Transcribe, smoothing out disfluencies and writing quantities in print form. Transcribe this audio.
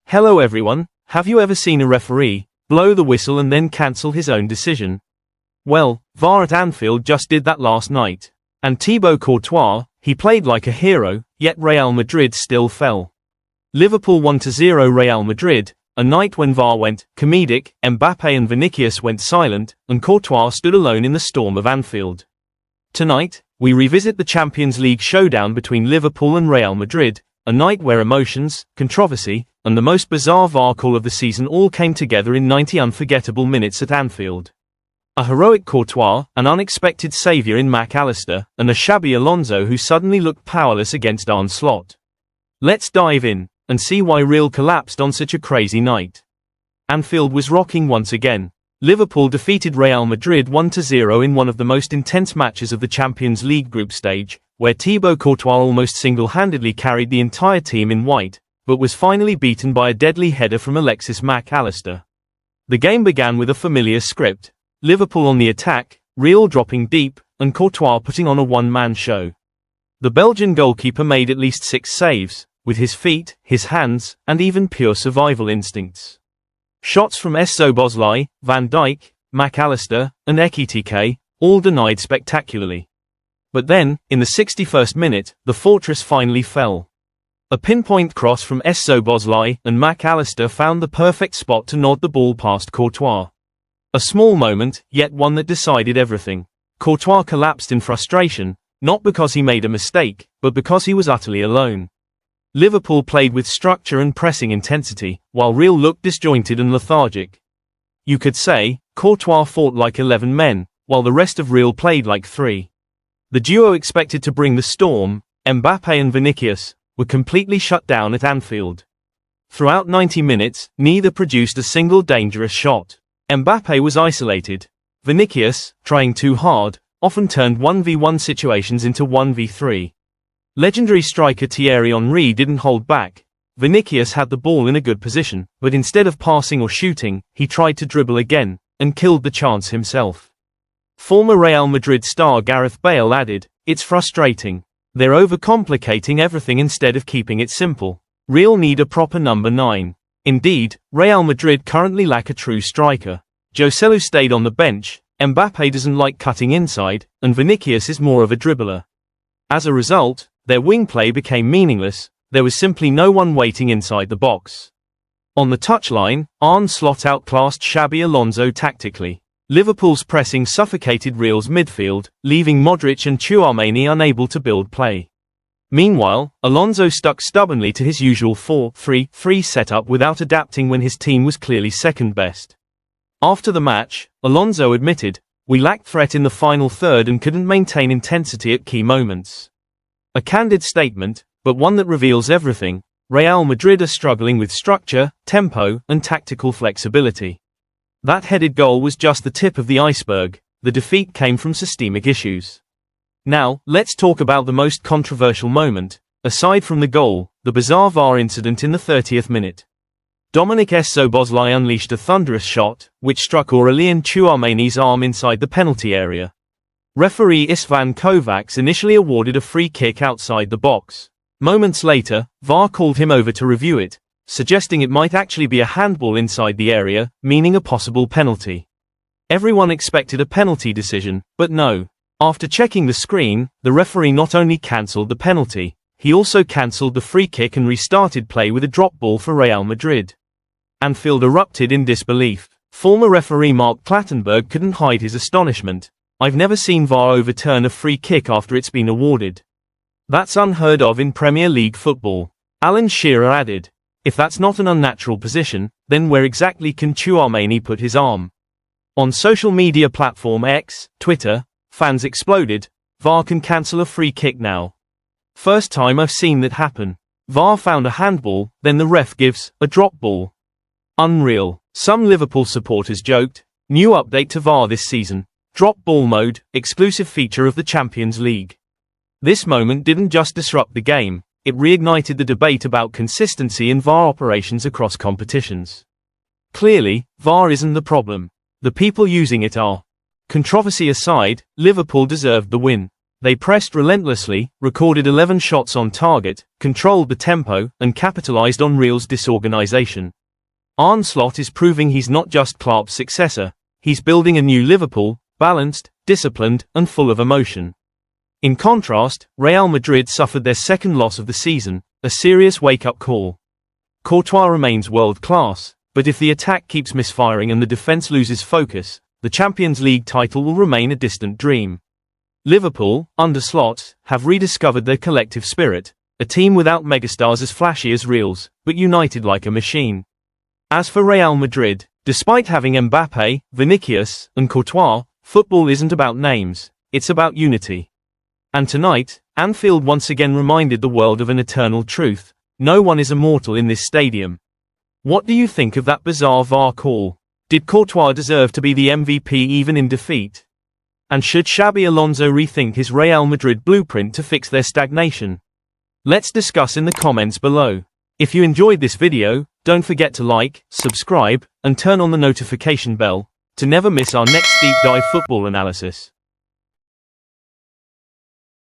Hello everyone, have you ever seen a referee blow the whistle and then cancel his own decision? Well, VAR at Anfield just did that last night. And Thibaut Courtois, he played like a hero, yet Real Madrid still fell. Liverpool 1-0 Real Madrid, a night when VAR went comedic, Mbappe and Vinicius went silent, and Courtois stood alone in the storm of Anfield. Tonight, we revisit the Champions League showdown between Liverpool and Real Madrid, a night where emotions, controversy, and the most bizarre VAR call of the season all came together in 90 unforgettable minutes at Anfield. A heroic Courtois, an unexpected saviour in Mac Allister, and a shabby Alonso who suddenly looked powerless against onslaught. Let's dive in, and see why Real collapsed on such a crazy night. Anfield was rocking once again. Liverpool defeated Real Madrid 1-0 in one of the most intense matches of the Champions League group stage, where Thibaut Courtois almost single-handedly carried the entire team in white, but was finally beaten by a deadly header from Alexis Mac Allister. The game began with a familiar script: Liverpool on the attack, Real dropping deep, and Courtois putting on a one-man show. The Belgian goalkeeper made at least 6 saves, with his feet, his hands, and even pure survival instincts. Shots from Szoboszlai, Van Dijk, Mac Allister, and Ekitike, all denied spectacularly. But then, in the 61st minute, the fortress finally fell. A pinpoint cross from Szoboszlai, and Mac Allister found the perfect spot to nod the ball past Courtois. A small moment, yet one that decided everything. Courtois collapsed in frustration, not because he made a mistake, but because he was utterly alone. Liverpool played with structure and pressing intensity, while Real looked disjointed and lethargic. You could say, Courtois fought like 11 men, while the rest of Real played like 3. The duo expected to bring the storm, Mbappe and Vinicius, were completely shut down at Anfield. Throughout 90 minutes, neither produced a single dangerous shot. Mbappe was isolated. Vinicius, trying too hard, often turned 1v1 situations into 1v3. Legendary striker Thierry Henry didn't hold back. Vinicius had the ball in a good position, but instead of passing or shooting, he tried to dribble again, and killed the chance himself. Former Real Madrid star Gareth Bale added, "It's frustrating. They're overcomplicating everything instead of keeping it simple. Real need a proper number 9. Indeed, Real Madrid currently lack a true striker. Joselu stayed on the bench, Mbappe doesn't like cutting inside, and Vinicius is more of a dribbler. As a result, their wing play became meaningless. There was simply no one waiting inside the box." On the touchline, Arne Slot outclassed shabby Alonso tactically. Liverpool's pressing suffocated Real's midfield, leaving Modric and Tchouaméni unable to build play. Meanwhile, Alonso stuck stubbornly to his usual 4-3-3 setup without adapting when his team was clearly second best. After the match, Alonso admitted, "We lacked threat in the final third and couldn't maintain intensity at key moments." A candid statement, but one that reveals everything. Real Madrid are struggling with structure, tempo, and tactical flexibility. That headed goal was just the tip of the iceberg. The defeat came from systemic issues. Now, let's talk about the most controversial moment, aside from the goal, the bizarre VAR incident in the 30th minute. Dominic Szoboszlai unleashed a thunderous shot, which struck Aurélien Tchouaméni's arm inside the penalty area. Referee Istvan Kovacs initially awarded a free kick outside the box. Moments later, VAR called him over to review it, suggesting it might actually be a handball inside the area, meaning a possible penalty. Everyone expected a penalty decision, but no. After checking the screen, the referee not only cancelled the penalty, he also cancelled the free kick and restarted play with a drop ball for Real Madrid. Anfield erupted in disbelief. Former referee Mark Clattenburg couldn't hide his astonishment. "I've never seen VAR overturn a free kick after it's been awarded. That's unheard of in Premier League football." Alan Shearer added, "If that's not an unnatural position, then where exactly can Tchouaméni put his arm?" On social media platform X, Twitter, fans exploded, "VAR can cancel a free kick now. First time I've seen that happen. VAR found a handball, then the ref gives a drop ball. Unreal." Some Liverpool supporters joked, "New update to VAR this season. Drop ball mode, exclusive feature of the Champions League." This moment didn't just disrupt the game, it reignited the debate about consistency in VAR operations across competitions. Clearly, VAR isn't the problem. The people using it are. Controversy aside, Liverpool deserved the win. They pressed relentlessly, recorded 11 shots on target, controlled the tempo, and capitalized on Real's disorganization. Arne Slot is proving he's not just Klopp's successor, he's building a new Liverpool, balanced, disciplined, and full of emotion. In contrast, Real Madrid suffered their second loss of the season, a serious wake-up call. Courtois remains world-class, but if the attack keeps misfiring and the defense loses focus, the Champions League title will remain a distant dream. Liverpool, under Slot, have rediscovered their collective spirit, a team without megastars as flashy as Real's, but united like a machine. As for Real Madrid, despite having Mbappe, Vinicius, and Courtois, football isn't about names, it's about unity. And tonight, Anfield once again reminded the world of an eternal truth: no one is immortal in this stadium. What do you think of that bizarre VAR call? Did Courtois deserve to be the MVP even in defeat? And should Xabi Alonso rethink his Real Madrid blueprint to fix their stagnation? Let's discuss in the comments below. If you enjoyed this video, don't forget to like, subscribe, and turn on the notification bell to never miss our next deep dive football analysis.